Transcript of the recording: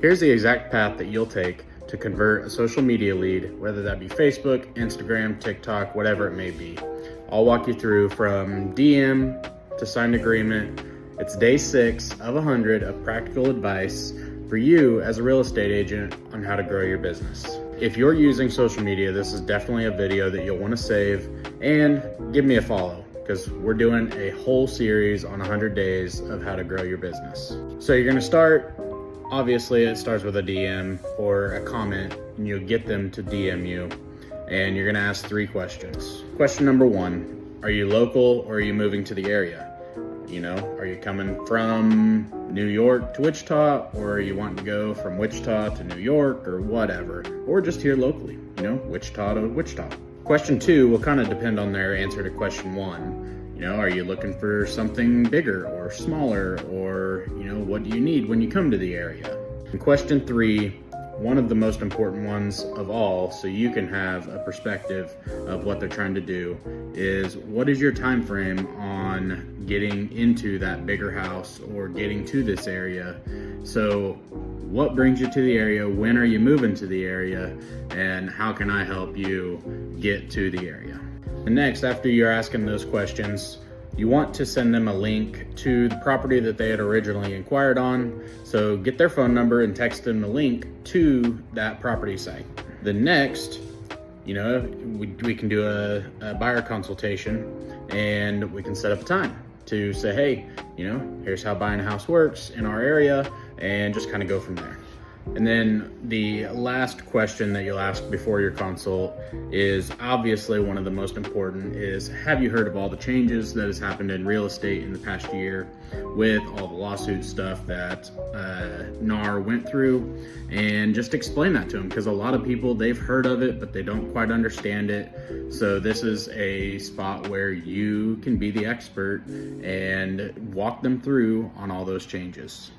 Here's the exact path that you'll take to convert a social media lead, whether that be Facebook, Instagram, TikTok, whatever it may be. I'll walk you through from DM to signed agreement. It's day 6 of 100 of practical advice for you as a real estate agent on how to grow your business. If you're using social media, this is definitely a video that you'll want to save and give me a follow, because we're doing a whole series on 100 days of how to grow your business. So you're going to start, obviously it starts with a DM or a comment, and you'll get them to DM you, and you're going to ask 3 questions. Question number 1, are you local or are you moving to the area? Are you coming from New York to Wichita, or are you wanting to go from Wichita to New York, or whatever, or just here locally, Wichita to Wichita. Question 2 will kind of depend on their answer to question 1. Are you looking for something bigger or smaller, or, what do you need when you come to the area? And question 3, one of the most important ones of all, so you can have a perspective of what they're trying to do, is what is your time frame on getting into that bigger house or getting to this area? So what brings you to the area? When are you moving to the area? And how can I help you get to the area? And next, after you're asking those questions, you want to send them a link to the property that they had originally inquired on. So get their phone number and text them the link to that property site. The next, we can do a buyer consultation, and we can set up a time to say, hey, here's how buying a house works in our area, and just kind of go from there. And then the last question that you'll ask before your consult is obviously one of the most important, is have you heard of all the changes that has happened in real estate in the past year with all the lawsuit stuff that NAR went through? And just explain that to them, because a lot of people, they've heard of it, but they don't quite understand it. So this is a spot where you can be the expert and walk them through on all those changes.